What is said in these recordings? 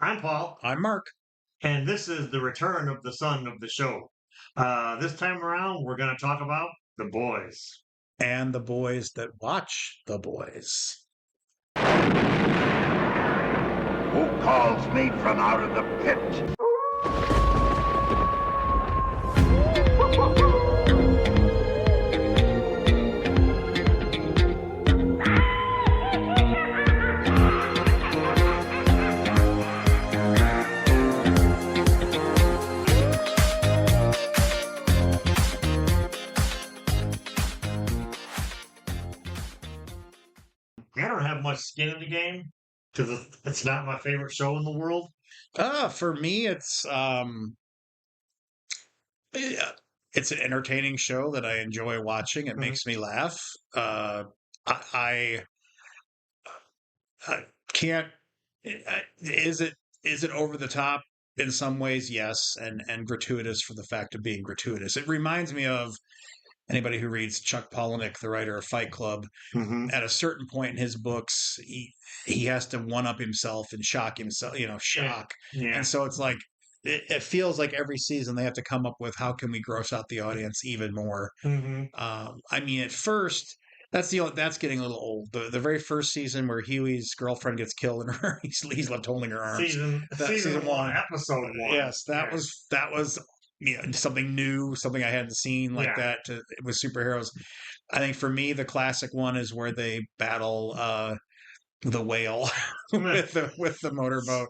I'm Paul, I'm Mark. and this is the return of the son of the show. This time around, we're going to talk about The Boys. And the boys that watch the boys. Who calls me from out of the pit? I don't have much skin in the game because it's not my favorite show in the world. For me, yeah, it's an entertaining show that I enjoy watching. It Mhm. makes me laugh. Uh, I, I can't. Is it over the top in some ways? Yes, and gratuitous for the fact of being gratuitous. It reminds me of anybody who reads Chuck Palahniuk, the writer of Fight Club. Mhm. At a certain point in his books, he has to one up himself and shock himself, Yeah, shock. And yeah, so it's like it feels like every season they have to come up with how can we gross out the audience even more. hmm I mean, at first. That's getting a little old. The very first season where Huey's girlfriend gets killed and he's left holding her arms. That season season one, one, episode one. yes, Yeah, that was something new, something I hadn't seen like yeah, that with superheroes. I think for me, the classic one is where they battle the whale with the motorboat,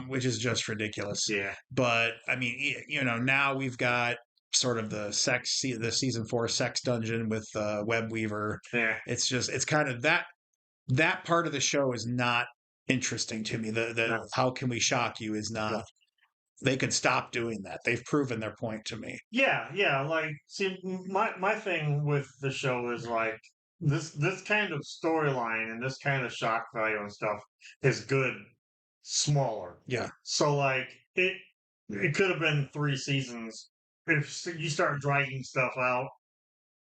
which is just ridiculous. yeah, But I mean, now we've got sort of the season 4 sex dungeon with Web Weaver. yeah. It's kind of that part of the show is not interesting to me. The No, how can we shock you is no. not. They could stop doing that. They've proven their point to me. Yeah, yeah. Like, see, my thing with the show is like this kind of storyline and this kind of shock value and stuff is good, smaller. Yeah, So like it could have been 3 seasons. If you start dragging stuff out,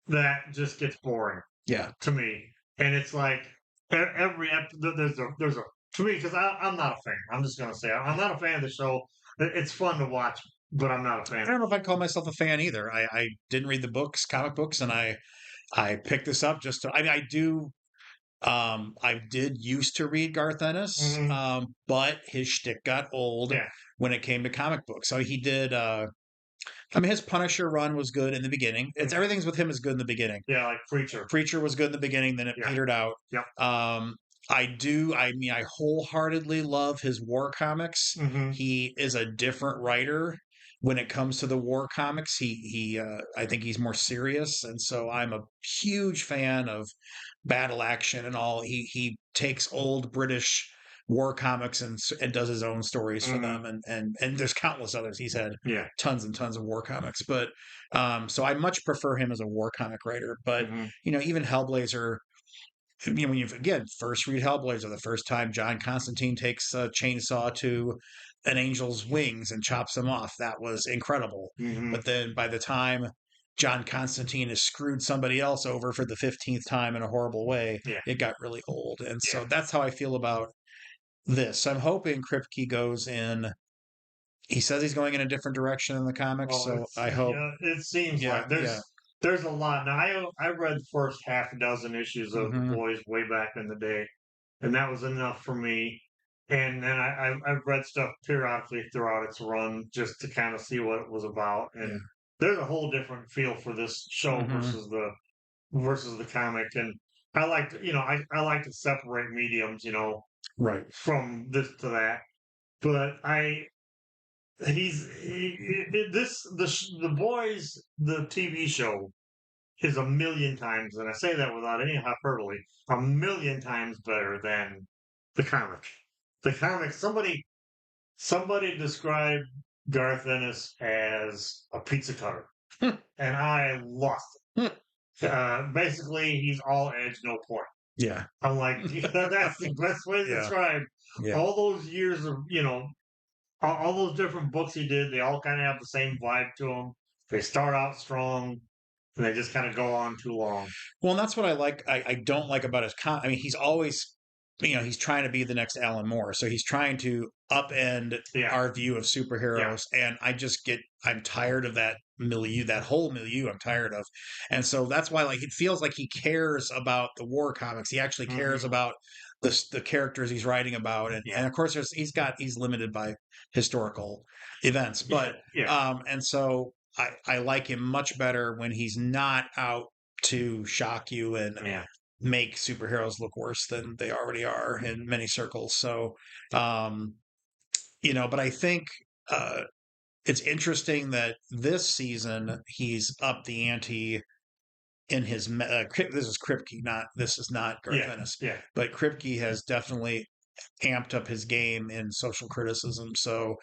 that just gets boring yeah. to me. And it's like every there's a to me because I'm not a fan. I'm just gonna say I'm not a fan of the show. It's fun to watch, but I'm not a I fan. don't know if I'd call myself a fan either. I didn't read the books, comic books, and I picked this up just to. I mean, I do. I did used to read Garth Ennis, Hmm but his shtick got old Yeah. when it came to comic books. So he did. I mean, his Punisher run was good in the beginning. It's Mhm. everything's with him is good in the beginning. Yeah, like Preacher. Preacher was good in the beginning, then it Yeah. petered out. Yep. Um, I do. I mean, I wholeheartedly love his war comics. hmm He is a different writer when it comes to the war comics. I think he's more serious, and so I'm a huge fan of battle action and all. He takes old British war comics and does his own stories for hmm them, and there's countless others. He's had Yeah. tons and tons of war comics, but so I much prefer him as a war comic writer. But hmm even Hellblazer, when you again first read Hellblazer, the first time John Constantine takes a chainsaw to an angel's wings and chops them off, that was incredible. hmm But then by the time John Constantine has screwed somebody else over for the 15th time in a horrible way, Yeah. it got really old. And Yeah. so that's how I feel about this. I'm hoping Kripke goes in. He says he's going in a different direction in the comics, Well, so it's I hope. yeah. It seems Yeah, like yeah. there's a lot. Now I read the first half a dozen issues of the hmm boys way back in the day, and that was enough for me. And then I've read stuff periodically throughout its run just to kind of see what it was about. Yeah. And there's a whole different feel for this show hmm versus the comic. And I like to, I like to separate mediums, Right. from this to that. But the boys the TV show is a million times, and I say that without any hyperbole, a million times better than the comic. The comic, somebody described Garth Ennis as a pizza cutter, and I lost it. Basically, he's all edge, no point. Yeah. I'm like, that's the best way to Yeah. describe Yeah. all those years of, all those different books he did. They all kind of have the same vibe to them. They start out strong, and they just kind of go on too long. Well, and that's what I like. I don't like about his I mean, he's always he's trying to be the next Alan Moore. So he's trying to upend Yeah. our view of superheroes. And I'm tired of that milieu, that whole milieu I'm tired of. And so that's why like it feels like he cares about the war comics. He actually cares Mhm. about the characters he's writing about. And of course he's limited by historical events. But yeah. and so I like him much better when he's not out to shock you and Yeah. make superheroes look worse than they already are in many circles. So, um, but I think it's interesting that this season he's up the ante in his. This is Kripke, this is not Garth Yeah. Ennis, Yeah. but Kripke has definitely amped up his game in social criticism. So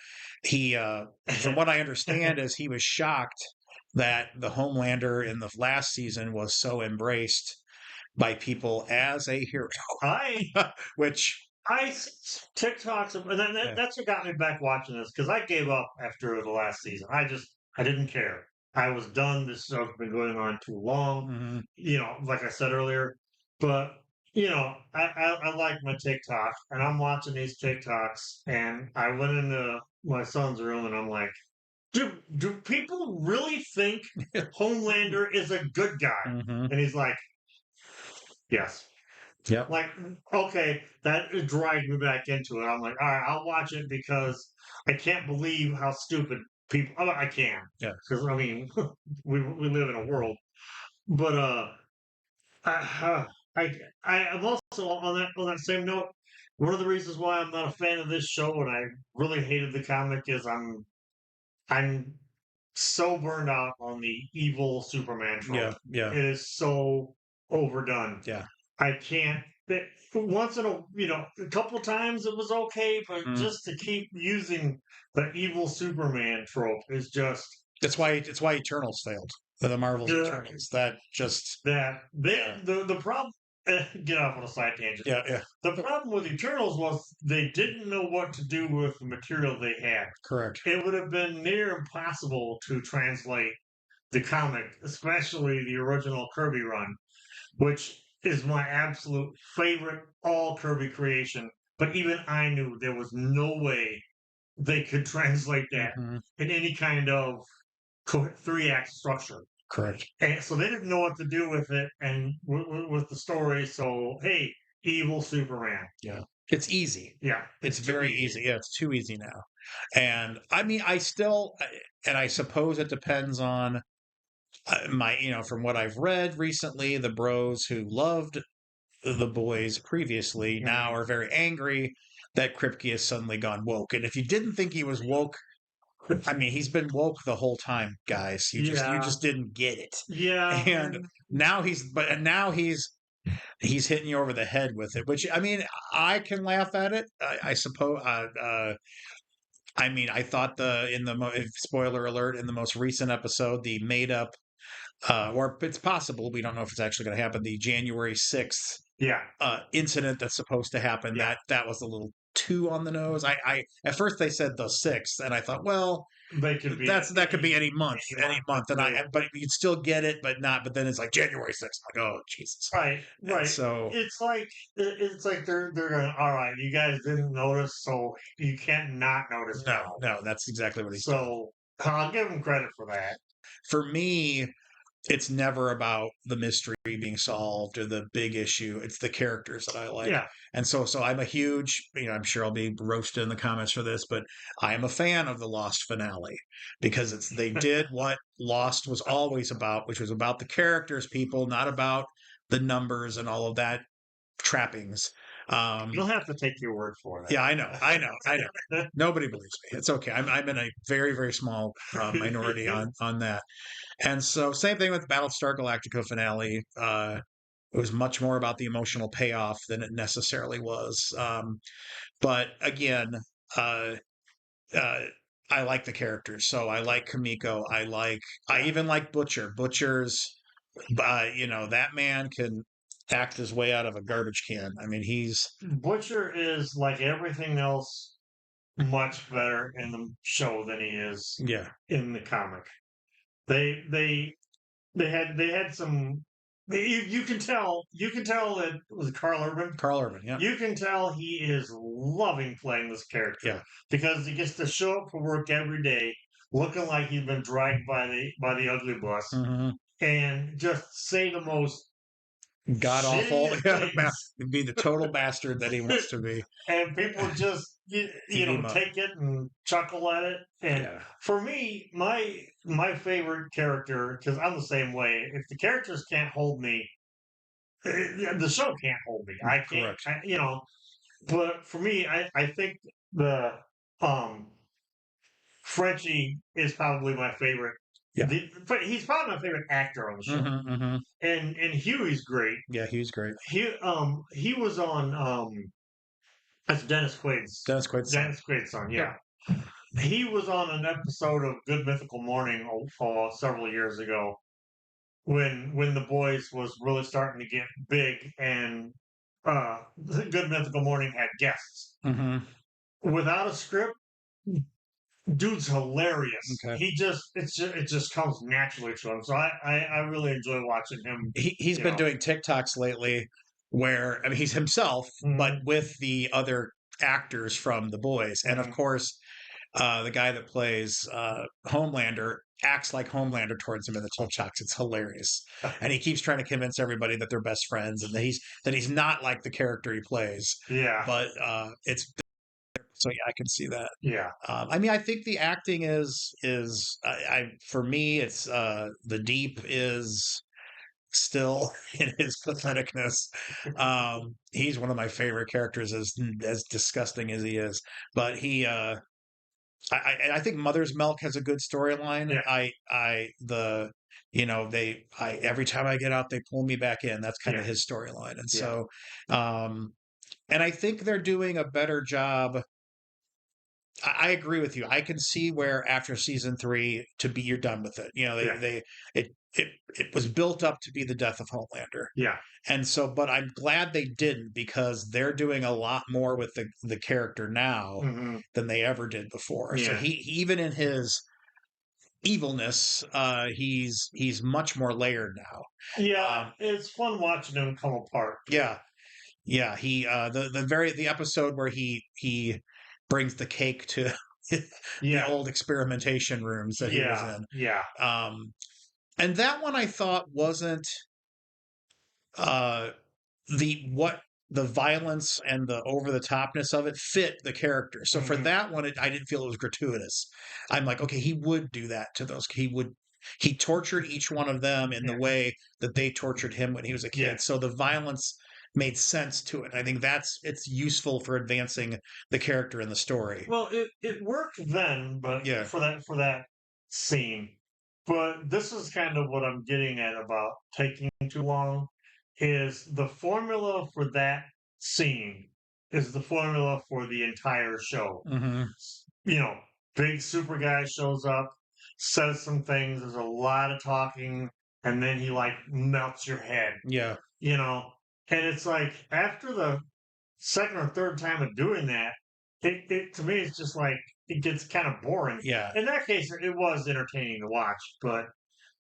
he, from what I understand, is he was shocked that the Homelander in the last season was so embraced by people as a hero, I which TikToks, and yeah. that's what got me back watching this because I gave up after the last season. I didn't care. I was done. This show's been going on too long. Mhm. Like I said earlier. But I like my TikTok, and I'm watching these TikToks, and I went into my son's room, and I'm like, do people really think Homelander is a good guy? Mhm. And he's like, yes. Yep. Like, okay, that dragged me back into it. I'm like, all right, I'll watch it because I can't believe how stupid people. I can, Yeah. because I mean, we live in a world. But I, I'm also on that same note. One of the reasons why I'm not a fan of this show and I really hated the comic is I'm so burned out on the evil Superman trope. Yeah. Yeah. It is so overdone. Yeah. I can't. Once in a couple of times it was okay, but Mm. just to keep using the evil Superman trope is just It's why Eternals failed. The Marvel's uh, Eternals. That just the problem. Get off on a side tangent. yeah. Yeah. The problem with Eternals was they didn't know what to do with the material they had. Correct. It would have been near impossible to translate the comic, especially the original Kirby run, which is my absolute favorite all Kirby creation. But even I knew there was no way they could translate that Mhm. in any kind of 3-act structure. Correct. And so they didn't know what to do with it and with the story. So, hey, evil Superman. Yeah. It's easy. Yeah. It's too very easy. Yeah, it's too easy now. And I mean, and I suppose it depends on from what I've read recently, the bros who loved the boys previously now Mhm. are very angry that Kripke has suddenly gone woke. And if you didn't think he was woke, I mean, he's been woke the whole time, guys. You Yeah. just didn't get it. Yeah. And now he's hitting you over the head with it, which I mean, I can laugh at it. I suppose. I mean, I thought spoiler alert, in the most recent episode, the made up, or it's possible, we don't know if it's actually going to happen, the January 6th Yeah. incident that's supposed to happen, Yeah. that was a little too on the nose. I at first they said the 6th, and I thought, well, They could be that could be any month, and right. but you'd still get it, but not. But then it's like January 6th. I'm like, oh Jesus! Right, And right. so It's like they're going. All right, you guys didn't notice, so you can't not notice now. no, that's exactly what he's doing. So I'll give him credit for that. For me, it's never about the mystery being solved or the big issue. It's the characters that I like. Yeah, And so I'm a huge, I'm sure I'll be roasted in the comments for this, but I am a fan of the Lost finale because they did what Lost was always about, which was about the characters, people, not about the numbers and all of that trappings. you'll have to take your word for Yeah, I know. Nobody believes me. It's okay. I'm in a very, very small minority on that. And so, same thing with Battlestar Galactica finale. It was much more about the emotional payoff than it necessarily was. But again, uh, uh, I like the characters. So I like Kamiko. I even like Butcher. Butcher's, that man can act his way out of a garbage can. I mean, he's, Butcher is like everything else, much better in the show than he is yeah, in the comic. They they they had some You can tell. You can tell that it was Carl Urban. Carl Urban, yeah. You can tell he is loving playing this character Yeah. because he gets to show up for work every day looking like he's been dragged by the ugly bus Hmm. and just say the most God awful. shittiest Yeah, things, be the total bastard that he wants to be. and people just Eat him up. take it and chuckle at it. And Yeah. for me, my favorite character, because I'm the same way. If the characters can't hold me, the show can't hold me. I can't. Correct. But for me, I think the um Frenchie is probably my favorite. Yeah. But he's probably my favorite actor on the show, Hmm. and Huey's great. Yeah, he was great. He was on that's Dennis Quaid's Dennis Quaid's son. Dennis Quaid's son. Yeah, he was on an episode of Good Mythical Morning several years ago when the boys was really starting to get big, and Good Mythical Morning had guests Hmm. without a script. Dude's hilarious. Okay. It just comes naturally to him. So I really enjoy watching him. He's been doing TikToks lately where, I mean, he's himself, but with the other actors from The Boys. And of course, the guy that plays Homelander acts like Homelander towards him in the TikToks. It's hilarious. And he keeps trying to convince everybody that they're best friends and that he's not like the character he plays. Yeah. But it's so yeah, I can see that. Yeah. I mean, I think the acting is for me, it's the Deep is still in his patheticness. He's one of my favorite characters, as disgusting as he is. But I think Mother's Milk has a good storyline. Yeah. Every time I get out, they pull me back in. That's kind of his storyline, and so, and I think they're doing a better job. I agree with you. I can see where after season 3 you're done with it. It was built up to be the death of Homelander. Yeah. And so, but I'm glad they didn't because they're doing a lot more with the character now than they ever did before. Yeah. So he even in his evilness, he's much more layered now. Yeah, it's fun watching him come apart. Yeah. Yeah, he the episode where he brings the cake to the old experimentation rooms that he was in. Yeah. And that one I thought wasn't the violence and the over the topness of it fit the character. So for that one, I didn't feel it was gratuitous. I'm like, okay, he would do that to those. He tortured each one of them in the way that they tortured him when he was a kid. Yeah. So the violence made sense to it. I think it's useful for advancing the character in the story. Well, it worked then, but Yeah. for that scene. But this is kind of what I'm getting at about taking too long is the formula for that scene is the formula for the entire show. Mm-hmm. Big super guy shows up, says some things, there's a lot of talking, and then he like melts your head. Yeah. And it's like after the second or third time of doing that, it to me it's just like it gets kind of boring. Yeah. In that case, it was entertaining to watch, but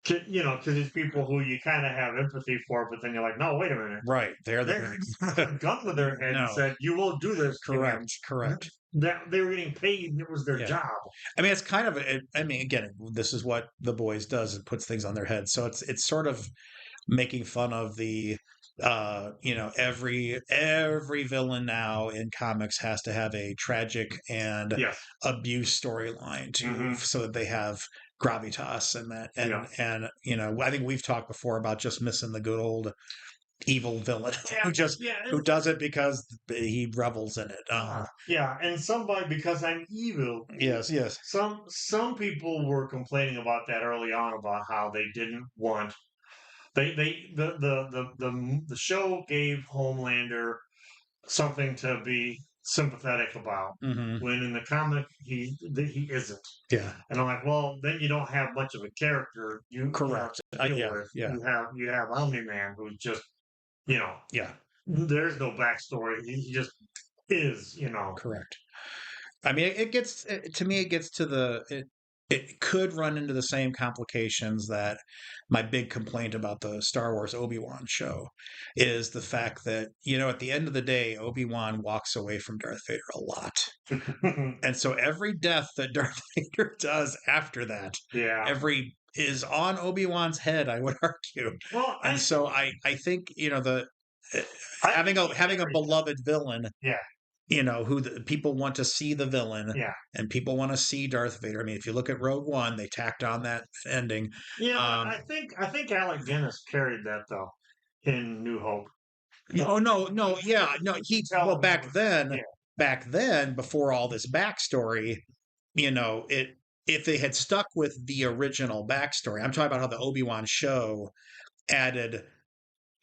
because there's people who you kind of have empathy for, but then you're like, no, wait a minute, Right? They're a gun to their head and said, "You will do this." Correct. That they were getting paid, and it was their job. I mean, it's kind of. Again, this is what The Boys does. It puts things on their head. So it's sort of making fun of the every villain now in comics has to have a tragic and abuse storyline so that they have gravitas and that and I think we've talked before about just missing the good old evil villain who does it because he revels in it. And somebody because I'm evil. Yes. Some people were complaining about that early on about how they didn't want. The show gave Homelander something to be sympathetic about, when in the comic he isn't. Yeah, and I'm like, well, then you don't have much of a character. Correct. You have Omni-Man who's just there's no backstory. He just is. Correct. I mean, it gets to me. It gets to it could run into the same complications that my big complaint about the Star Wars Obi-Wan show is the fact that, at the end of the day, Obi-Wan walks away from Darth Vader a lot. And so every death that Darth Vader does after that, Yeah. is on Obi-Wan's head, I would argue. Well, And so I think, having a beloved villain, Yeah. who the people want to see the villain, Yeah. and people want to see Darth Vader. I mean, if you look at Rogue One, they tacked on that ending. Yeah, I think Alec Guinness carried that though in New Hope. No, yeah, no. Tell Back then, yeah. before all this backstory, if they had stuck with the original backstory, I'm talking about how the Obi-Wan show added.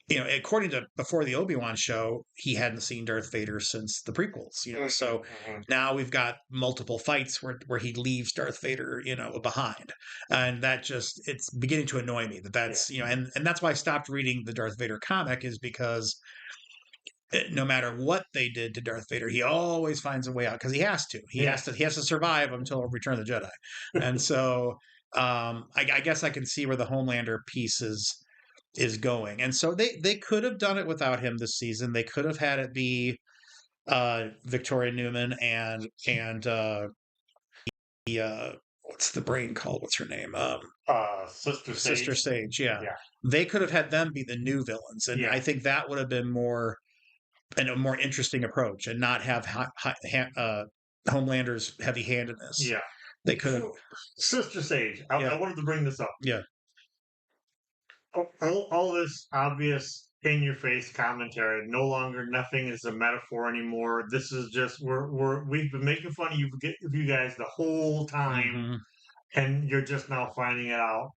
According to before the Obi-Wan show, he hadn't seen Darth Vader since the prequels. So now we've got multiple fights where he leaves Darth Vader, behind, and it's beginning to annoy me that's and that's why I stopped reading the Darth Vader comic, is because no matter what they did to Darth Vader, he always finds a way out because he has to. He has to survive until Return of the Jedi, and so I guess I can see where the Homelander piece is going. And so they could have done it without him this season. They could have had it be Victoria Newman and what's the brain called? What's her name? Sister Sage. Sister Sage, yeah. They could have had them be the new villains, and I think that would have been more a more interesting approach, and not have Homelander's heavy-handedness. Yeah, they could have. Sister Sage. I wanted to bring this up. Yeah. All this obvious in-your-face commentary. No longer, nothing is a metaphor anymore. This is just we've been making fun of you guys the whole time, and you're just now finding it out.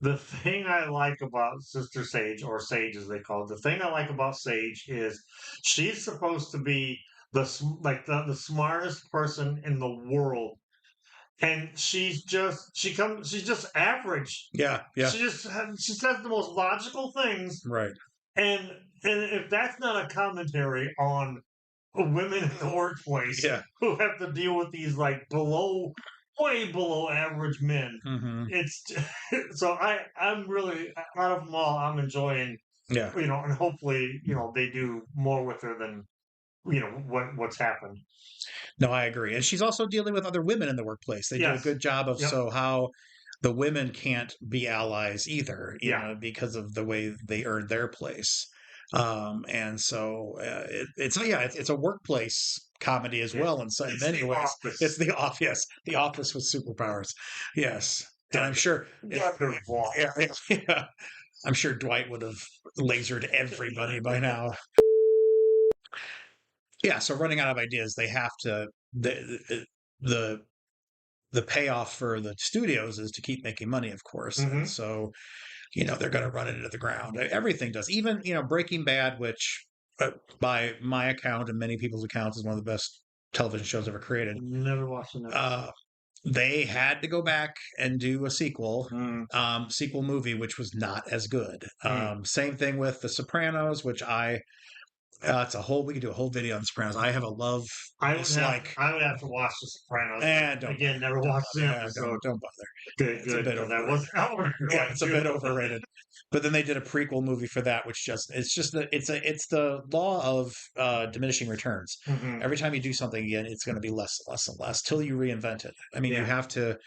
The thing I like about Sister Sage, or Sage as they call it, the thing I like about Sage is she's supposed to be the smartest person in the world. And she's just average. Yeah. She says the most logical things, right? And if that's not a commentary on women in the workplace who have to deal with these way below average men, it's so I'm really, out of them all, I'm enjoying. And hopefully they do more with her than what's happened. No, I agree. And she's also dealing with other women in the workplace. They do a good job of how the women can't be allies either, because of the way they earned their place. And so it's a workplace comedy as well. In many ways, it's The Office. The Office with superpowers. Yes, and I'm sure. I'm sure Dwight would have lasered everybody by now. Yeah, so running out of ideas, they have to the payoff for the studios is to keep making money, of course. And so, they're going to run it into the ground. Everything does. Even, Breaking Bad, which by my account and many people's accounts is one of the best television shows ever created. Never watched it. They had to go back and do a sequel movie, which was not as good. Same thing with The Sopranos, which we could do a whole video on Sopranos. I have a love dislike. I would have to watch The Sopranos. Again, never watched the episode. Don't bother. It's a bit overrated. It's a bit overrated. But then they did a prequel movie for that, which it's the law of diminishing returns. Every time you do something again, it's going to be less and less and less till you reinvent it. I mean, you have to,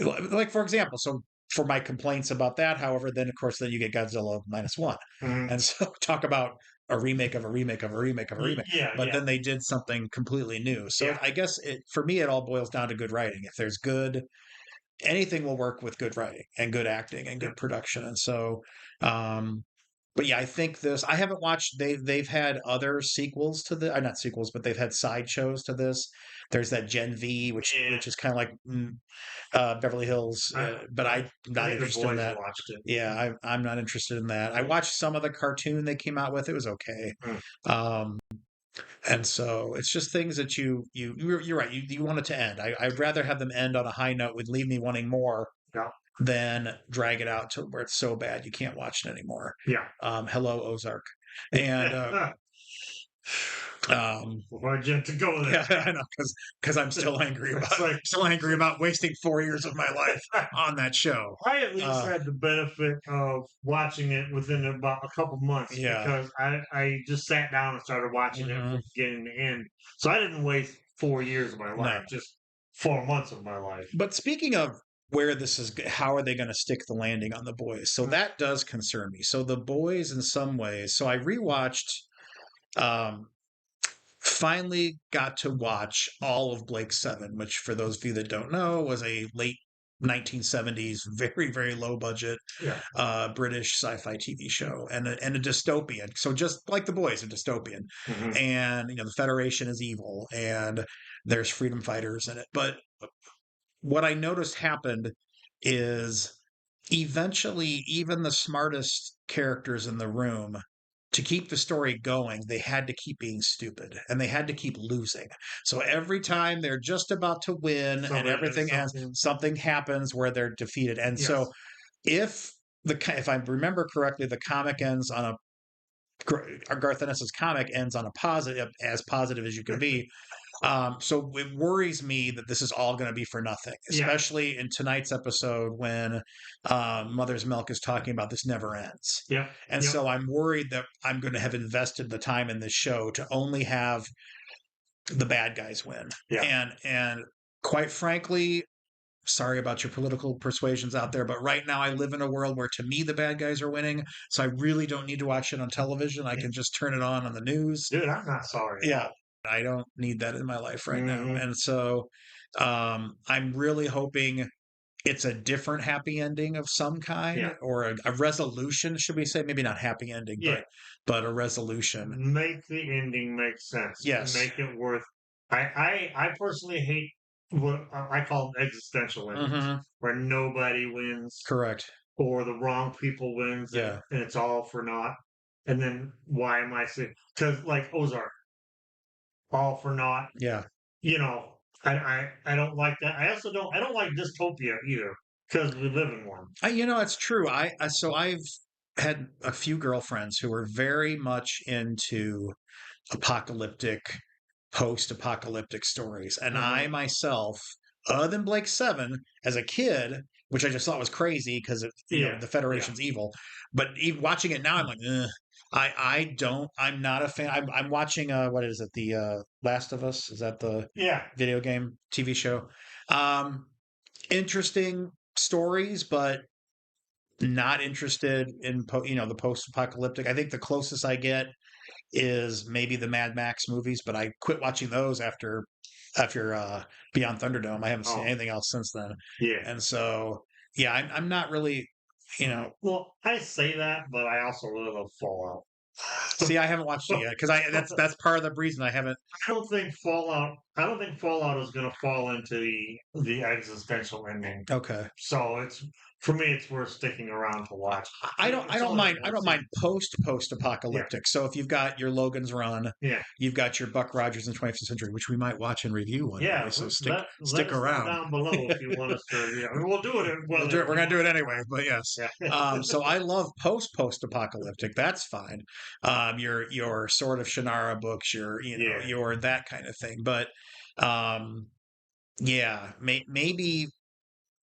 like, for example, so for my complaints about that, however, then of course you get Godzilla -1, and so talk about a remake of a remake of a remake of a remake. But then they did something completely new. So I guess for me, it all boils down to good writing. If there's anything will work with good writing and good acting and good production. And so, but yeah, I think I haven't watched, they've had other sequels to not sequels, but they've had sideshows to this. There's that Gen V, which is kind of like Beverly Hills, but I'm not interested in that. Yeah, I'm not interested in that. I watched some of the cartoon they came out with. It was okay. And so it's just things that you're right. You want it to end. I'd rather have them end on a high note, would leave me wanting more than drag it out to where it's so bad you can't watch it anymore. Hello, Ozark. And Why'd you have to go there? Yeah, I know, because I'm still angry It's like- about wasting 4 years of my life on that show. I at least Uh, had the benefit of watching it within about a couple months Yeah. because I just sat down and started watching it Mhm. from beginning to end. So I didn't waste 4 years of my life, just 4 months of my life. But speaking of where this is, how are they going to stick the landing on the boys? So that does concern me. So the boys, in some ways, so I rewatched. Um, Finally got to watch all of Blake Seven, which, for those of you that don't know, was a late 1970s, very, very low budget Yeah. British sci-fi TV show, and a dystopian. So just like The Boys, a dystopian. Mhm. And the Federation is evil, and there's freedom fighters in it. But what I noticed happened is eventually, even the smartest characters in the room, to keep the story going, they had to keep being stupid and they had to keep losing. So every time they're just about to win and Somebody does everything ends, something. something happens where they're defeated. And Yes. so if if I remember correctly, the comic ends on a Garth Ennis's comic ends on a positive, as positive as you can be. So it worries me that this is all going to be for nothing, Yeah. especially in tonight's episode when Mother's Milk is talking about this never ends. Yeah. And Yep. so I'm worried that I'm going to have invested the time in this show to only have the bad guys win. Yeah. And quite frankly, sorry about your political persuasions out there, but right now I live in a world where, to me, the bad guys are winning. So I really don't need to watch it on television. I can just turn it on the news. Dude, I'm not sorry. at Yeah. all. I don't need that in my life right now. Mhm. And so I'm really hoping it's a different happy ending of some kind, Yeah. or a resolution, should we say? Maybe not happy ending, Yeah. but a resolution. Make the ending make sense. Yes. Make it worth. I personally hate what I call existential endings, Mhm. where nobody wins Correct. or the wrong people wins, Yeah. and it's all for naught. And then why am I saying? Because like Ozark, all for naught. Yeah. I don't like that. I don't like dystopia either because we live in one. It's true. So I've had a few girlfriends who are very much into apocalyptic, post-apocalyptic stories, and I Mhm. myself, other than Blake Seven, as a kid, which I just thought was crazy because Yeah. the Federation's evil, but even watching it now, I'm like, ugh. I'm not a fan. I'm watching what is it, the Last of Us? Is that the Yeah. video game TV show? Um, Interesting stories, but not interested in the post-apocalyptic. I think the closest I get is maybe the Mad Max movies, but I quit watching those after Beyond Thunderdome. I haven't seen Oh. anything else since then, Yeah. and so yeah, I'm not really, Well, I say that, but I also really love Fallout. see, I haven't watched it yet because that's part of the reason I haven't. I don't think Fallout. I don't think Fallout is going to fall into the existential ending. Okay, So it's for me, it's worth sticking around to watch. I It's don't only mind. one I don't mind post-apocalyptic. So if you've got your Logan's Run, Yeah, you've got your Buck Rogers in 20th Century, which we might watch and review one yeah. day. So Let stick us know around. down below if you want us to. Yeah, I mean, we'll do it. We'll do it. We're gonna do it anyway. But yes. Yeah. So I love post-apocalyptic. That's fine. Your Sword of Shannara books, Yeah. your that kind of thing. But yeah, maybe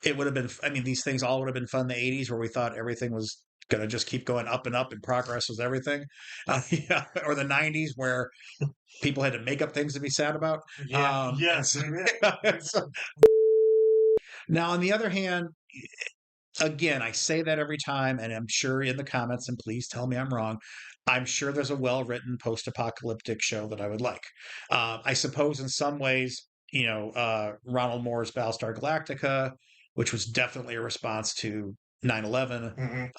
it would have been. I mean, these things all would have been fun in the '80s, where we thought everything was going to just keep going up and up, and progress was everything. Yeah, or the '90s, where people had to make up things to be sad about. Yeah. And Yes. so- now, on the other hand, again, I say that every time, and I'm sure in the comments, and please tell me I'm wrong. I'm sure there's a well-written post-apocalyptic show that I would like. I suppose in some ways, Ronald Moore's Battlestar Galactica, which was definitely a response to 9/11,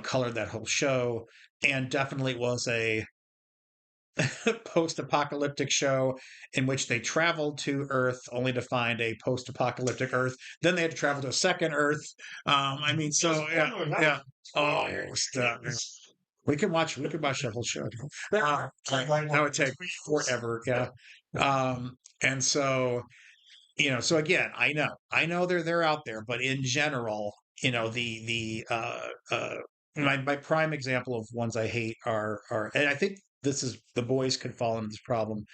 colored that whole show, and definitely was a post-apocalyptic show in which they traveled to Earth only to find a post-apocalyptic Earth. Then they had to travel to a second Earth. I mean, so yeah. Oh, stop. We can watch that whole show. That would take forever. Yeah. And so, so again, I know they're out there, but in general, my prime example of ones I hate are, and I think this is the boys could fall into this problem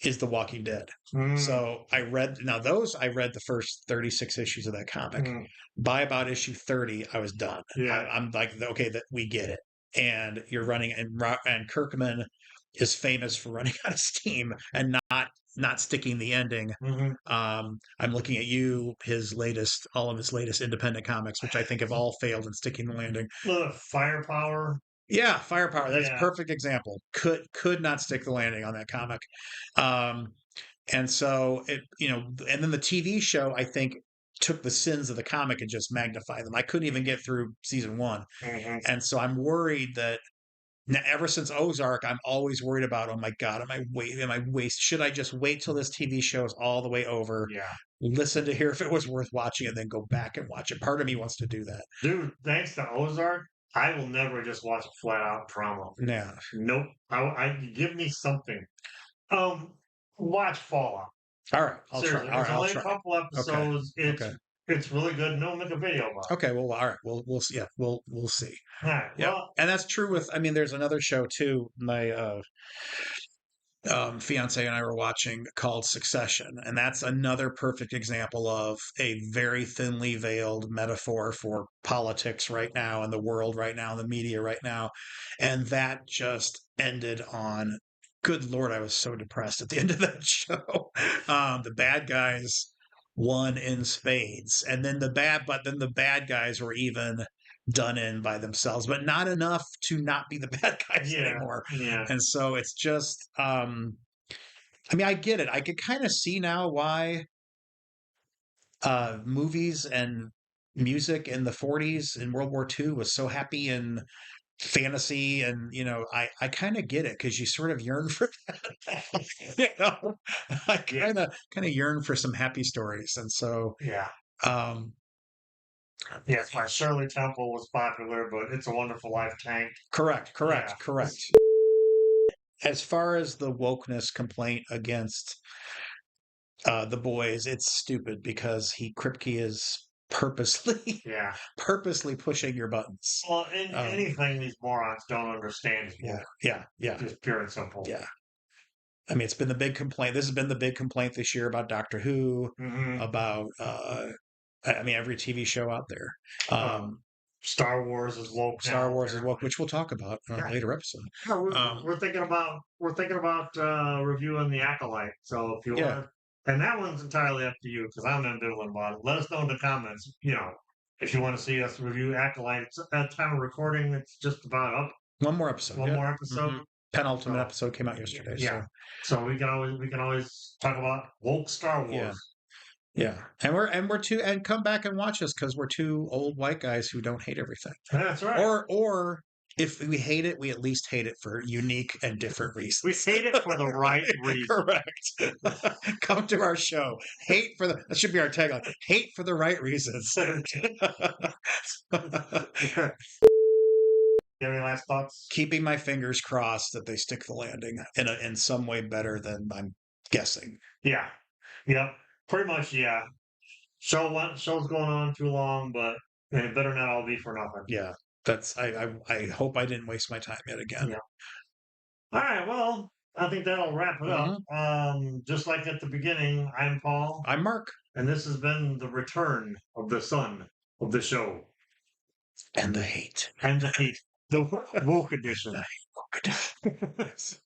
is The Walking Dead. Mm, So I read the first 36 issues of that comic. mm, By about issue 30, I was done. Yeah. I'm like, okay, that we get it. And you're running, and Kirkman is famous for running out of steam and not sticking the ending. mhm. I'm looking at all of his latest independent comics, which I think have all failed in sticking the landing. Firepower. Yeah, Firepower. That's a Yeah. perfect example. Could not stick the landing on that comic. And so and then the TV show, I think, took the sins of the comic and just magnified them. I couldn't even get through season 1. Mhm. And so I'm worried that now, ever since Ozark, I'm always worried about, oh my God, should I just wait till this TV show is all the way over, Yeah. listen to hear if it was worth watching, and then go back and watch it? Part of me wants to do that. Dude, thanks to Ozark, I will never just watch a flat out drama. Yeah. Nope. I give me something. Watch Fallout. All right. I'll Seriously, try. All it's right. I'll only a try. couple episodes. Okay. It's really good. No, make a video about it. Okay. Well, all right. We'll see. Yeah. We'll see. All right. Yeah. Well, And that's true with, I mean, there's another show too. My fiance and I were watching called Succession, and that's another perfect example of a very thinly veiled metaphor for politics right now and the world right now and the media right now. And that just ended on, good Lord, I was so depressed at the end of that show. The bad guys won in spades, and then the bad guys were even done in by themselves, but not enough to not be the bad guys yeah. anymore. Yeah. And so it's just, I mean, I get it. I could kind of see now why movies and music in the 40s in World War II was so happy and fantasy. And, I kind of get it because you sort of yearn for that. I kind of yearn for some happy stories. And so, Yeah. um, Yes, my Shirley Temple was popular, but It's a Wonderful Life tanked. correct. Yeah. As far as the wokeness complaint against the boys, it's stupid because Kripke is purposely Yeah. purposely pushing your buttons. Well, anything these morons don't understand is Yeah, woke. yeah. Just pure and simple. Yeah. I mean, it's been the big complaint. This has been the big complaint this year about Doctor Who, Mhm. about I mean, every TV show out there. Star Wars is woke. Star now, Wars is woke, apparently. which we'll talk about in a Yeah. later episode. Yeah, Um, we're thinking about reviewing the Acolyte. So if you Yeah. want, and that one's entirely up to you because I'm ambivalent about it. Let us know in the comments. If you want to see us review Acolyte. It's, at time of recording, it's just about up. One more episode. One yeah. more episode. Mhm. Penultimate So, episode came out yesterday. yeah. So we can always talk about woke Star Wars. Yeah. Yeah, and come back and watch us because we're two old white guys who don't hate everything. That's right. Or if we hate it, we at least hate it for unique and different reasons. We hate it for the right reason. Correct. Come to our show. That should be our tagline. Hate for the right reasons. You have any last thoughts? Keeping my fingers crossed that they stick the landing in some way better than I'm guessing. Yeah. Yep. Pretty much, yeah. Show's going on too long, but it better not all be for nothing. Yeah. I hope I didn't waste my time yet again. Yeah. All right, well, I think that'll wrap it up. Just like at the beginning, I'm Paul. I'm Mark. And this has been the return of the son of the show. And the hate. And the hate. The woke edition. The woke edition.